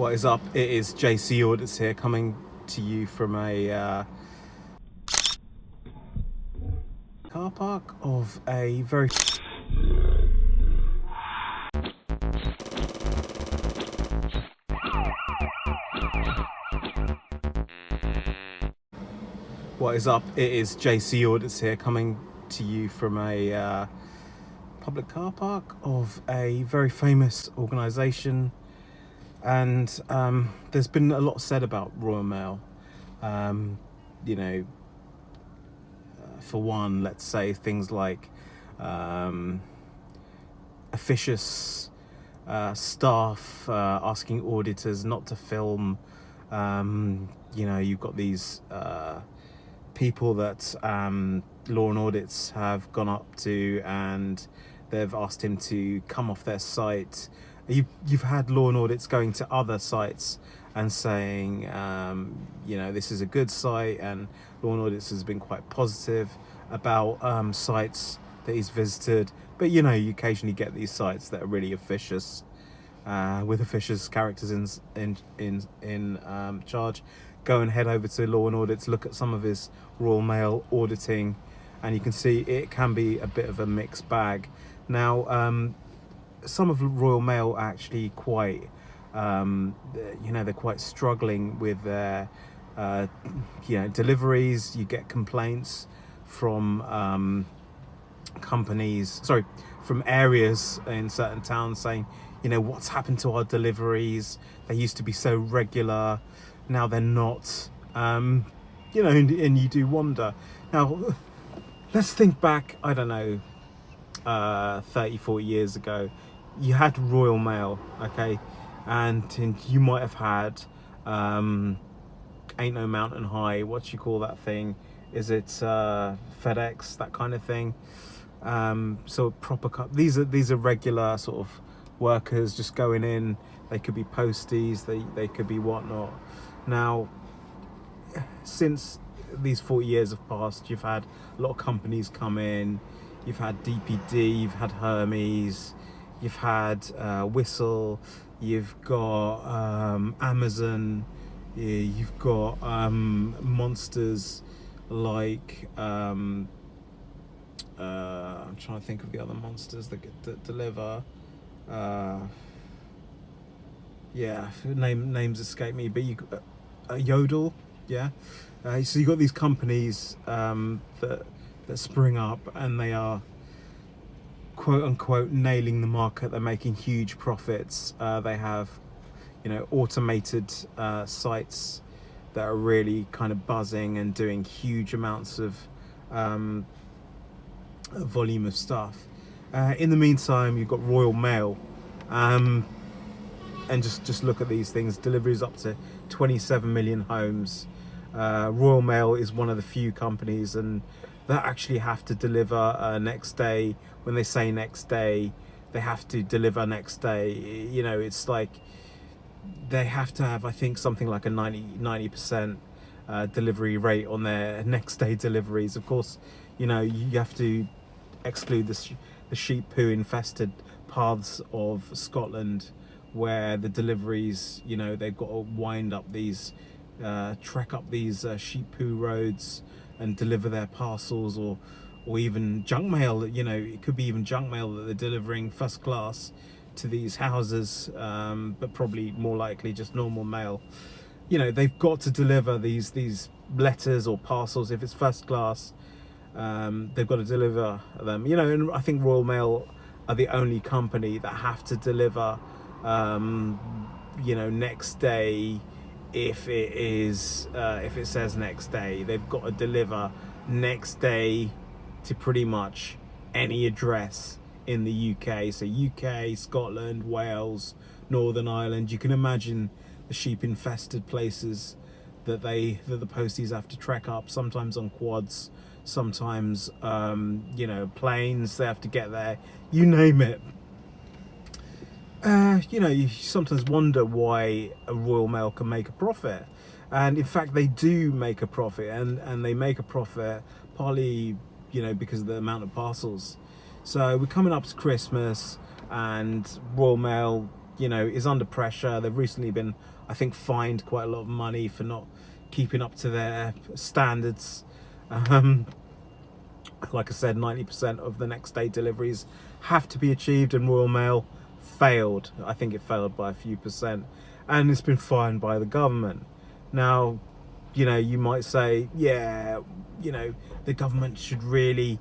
What is up? It is JC Audits here, coming to you from a car park of a very What is up? It is JC Audits here, coming to you from a public car park of a very famous organisation. And there's been a lot said about Royal Mail. For one, let's say things like officious staff asking auditors not to film. You've got these people that Law and Audits have gone up to, and they've asked him to come off their site. You've had Law and Audits going to other sites and saying, this is a good site, and Law and Audits has been quite positive about sites that he's visited. But you occasionally get these sites that are really officious, with officious characters in charge. Go and head over to Law and Audits, look at some of his Royal Mail auditing, and you can see it can be a bit of a mixed bag. Now, some of Royal Mail are actually quite, they're quite struggling with their, deliveries. You get complaints from from areas in certain towns saying, what's happened to our deliveries? They used to be so regular, now they're not. And you do wonder. Now, let's think back, 30, 40 years ago. You had Royal Mail, okay, and you might have had Ain't No Mountain High, what you call that thing? Is it FedEx, that kind of thing? So proper these are regular sort of workers just going in. They could be posties, they could be whatnot. Now, since these 40 years have passed, you've had a lot of companies come in. You've had DPD, you've had Hermes, you've had Whistle, you've got Amazon, you've got monsters like I'm trying to think of the other monsters that deliver. Names escape me, but you Yodel, yeah. So you got these companies that spring up, and they are quote unquote nailing the market. They're making huge profits. They have automated sites that are really kind of buzzing and doing huge amounts of volume of stuff. In the meantime, you've got Royal Mail, and just look at these things. Deliveries up to 27 million homes. Royal Mail is one of the few companies and that actually have to deliver next day. When they say next day, they have to deliver next day. It's like they have to have, I think, something like a 90% delivery rate on their next day deliveries. Of course, you have to exclude the sheep poo infested paths of Scotland, where the deliveries, they've got to wind up these, trek up these sheep poo roads and deliver their parcels, or even junk mail. It could be even junk mail that they're delivering first class to these houses, but probably more likely just normal mail. They've got to deliver these letters or parcels. If it's first class, they've got to deliver them. And I think Royal Mail are the only company that have to deliver next day. If it says next day, they've got to deliver next day to pretty much any address in the UK. So UK, Scotland, Wales, Northern Ireland. You can imagine the sheep infested places that the posties have to trek up, sometimes on quads, sometimes planes. They have to get there, you name it. You sometimes wonder why a Royal Mail can make a profit, and in fact they do make a profit, and they make a profit partly because of the amount of parcels. So we're coming up to Christmas, and Royal Mail you know, is under pressure. They've recently been, I think, fined quite a lot of money for not keeping up to their standards. Like I said, 90% of the next day deliveries have to be achieved, and Royal Mail failed. I think it failed by a few percent, and it's been fined by the government. Now, you know, you might say, yeah, you know, the government should really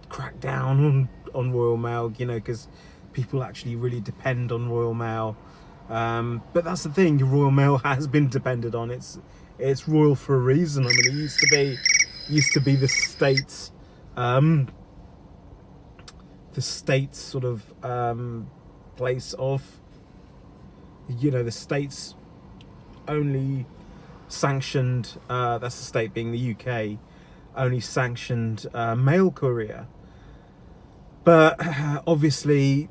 crack down on Royal Mail, you know, because people actually really depend on Royal Mail. But that's the thing, Royal Mail has been depended on. It's royal for a reason. I mean, it used to be the state's sort of place of, you know, the state's only sanctioned, that's the state being the UK, only sanctioned mail courier. But obviously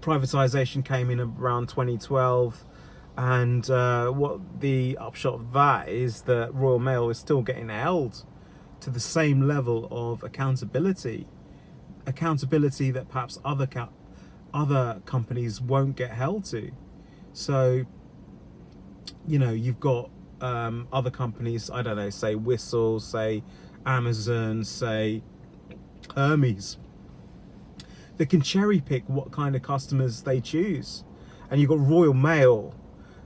privatization came in around 2012, and what the upshot of that is that Royal Mail is still getting held to the same level of accountability that perhaps other companies won't get held to. So, you know, you've got other companies, I don't know, say Whistle, say Amazon, say Hermes, that can cherry pick what kind of customers they choose. And you've got Royal Mail,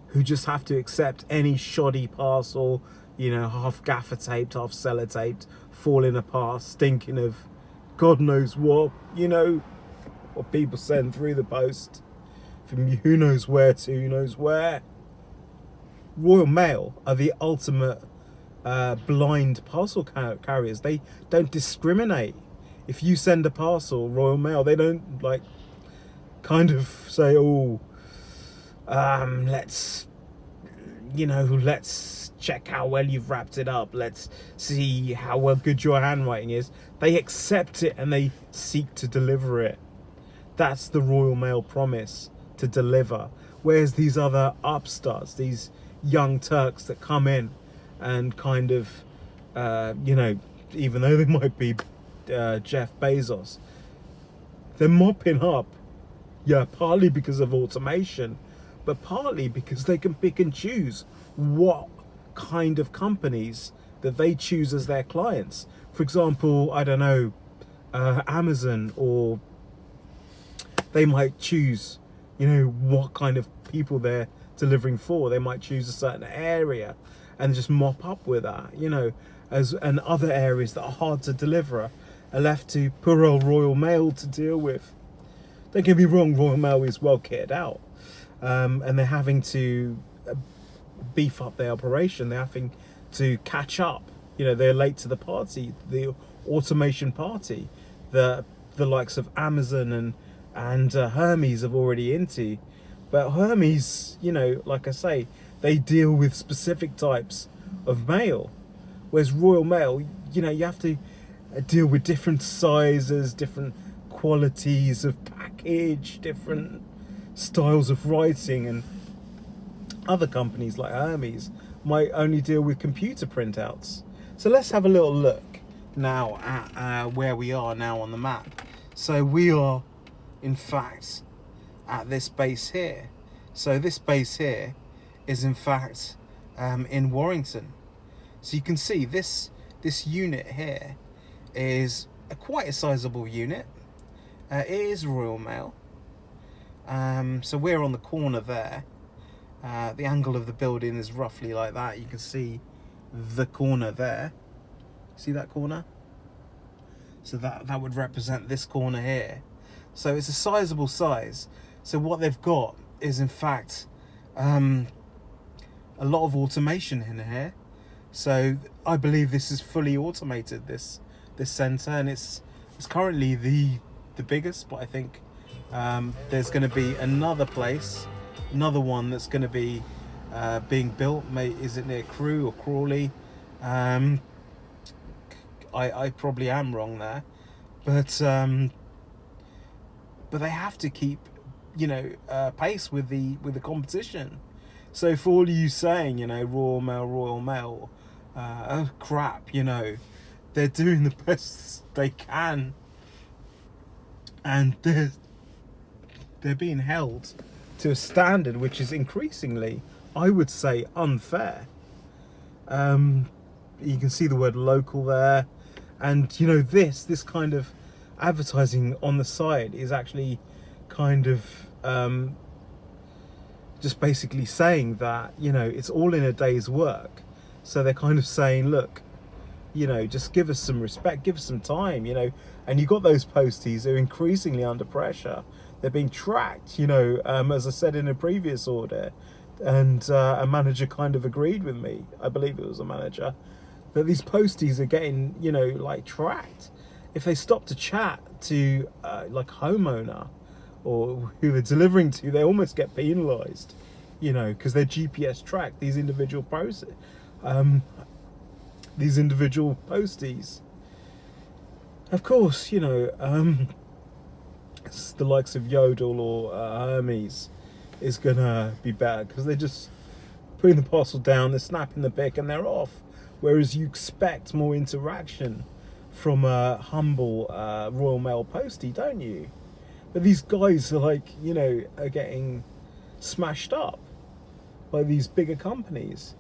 who just have to accept any shoddy parcel, you know, half gaffer taped, half sellotaped, falling apart, stinking of God knows what, you know, what people send through the post from who knows where to who knows where. Royal Mail are the ultimate blind parcel carriers. They don't discriminate. If you send a parcel, Royal Mail, they don't like kind of say, oh, let's check how well you've wrapped it up. Let's see how well good your handwriting is. They accept it and they seek to deliver it. That's the Royal Mail promise, to deliver. Whereas these other upstarts, these young Turks that come in and kind of, you know, even though they might be Jeff Bezos, they're mopping up, yeah, partly because of automation, but partly because they can pick and choose what kind of companies that they choose as their clients. For example, I don't know, Amazon, or they might choose, you know, what kind of people they're delivering for. They might choose a certain area and just mop up with that, you know, and other areas that are hard to deliver are left to poor old Royal Mail to deal with. Don't get me wrong, Royal Mail is well kitted out, and they're having to beef up their operation. They're having to catch up. You know, they're late to the party, the automation party, the likes of Amazon and Hermes have already into. But Hermes, you know, like I say, they deal with specific types of mail, whereas Royal Mail, you know, you have to deal with different sizes, different qualities of package, different styles of writing, and other companies like Hermes might only deal with computer printouts. So let's have a little look now at where we are now on the map. So we are, in fact, at this base here. So this base here is in fact in Warrington. So you can see this unit here is quite a sizable unit. It is Royal Mail. So we're on the corner there. The angle of the building is roughly like that. You can see the corner there. See that corner? So that would represent this corner here. So it's a sizable size. So what they've got is in fact a lot of automation in here. So I believe this is fully automated, this centre, and it's currently the biggest, but I think there's going to be another one that's going to be being built. Is it near Crewe or Crawley? I probably am wrong there, but they have to keep, you know, pace with the competition. So for all you saying, you know, Royal Mail, oh crap, you know, they're doing the best they can, and they're being held to a standard which is increasingly, I would say, unfair. You can see the word local there, and you know, this kind of advertising on the side is actually kind of just basically saying that, you know, it's all in a day's work. So they're kind of saying, look, you know, just give us some respect, give us some time, you know. And you got those posties who are increasingly under pressure. They're being tracked, you know, as I said in a previous audit, and a manager kind of agreed with me, I believe it was a manager, that these posties are getting, you know, like tracked. If they stop to chat to like homeowner or who they're delivering to, they almost get penalised, you know, because they're GPS tracked, these individual posties. Of course, you know, it's the likes of Yodel or Hermes is gonna be better because they're just putting the parcel down, they're snapping the pic and they're off. Whereas you expect more interaction from a humble Royal Mail postie, don't you? But these guys are like, you know, are getting smashed up by these bigger companies.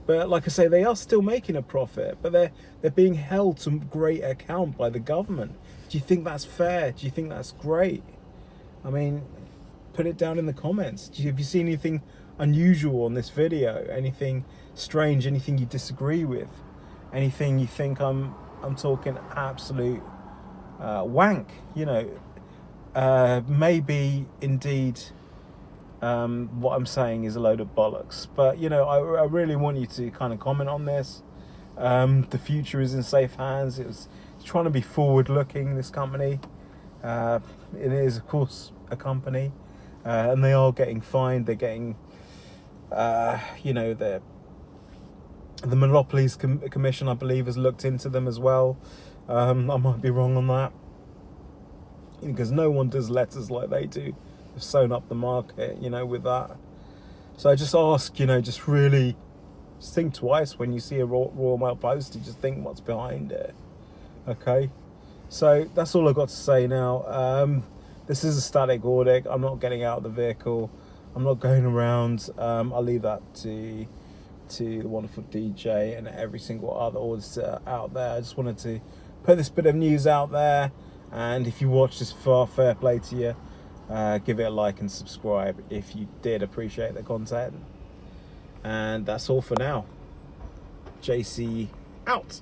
But like I say, they are still making a profit, but they're being held to great account by the government. Do you think that's fair? Do you think that's great? I mean, put it down in the comments. Have you seen anything unusual on this video? Anything strange? Anything you disagree with? Anything you think I'm talking absolute wank? You know, maybe indeed what I'm saying is a load of bollocks. But you know, I really want you to kind of comment on this. The future is in safe hands. It's trying to be forward-looking. This company, it is of course a company, and they are getting fined. They're getting, you know, the Monopolies Commission, I believe, has looked into them as well. I might be wrong on that, because no one does letters like they do. They've sewn up the market, you know, with that. So I just ask, you know, just really just think twice when you see a Royal Mail postie. Just think what's behind it. Okay, so that's all I've got to say now. This is a static audit. I'm not getting out of the vehicle. I'm not going around. I'll leave that to the wonderful DJ and every single other auditor out there. I just wanted to put this bit of news out there, and if you watch this far, fair play to you. Give it a like and subscribe if you did appreciate the content. And that's all for now. JC out.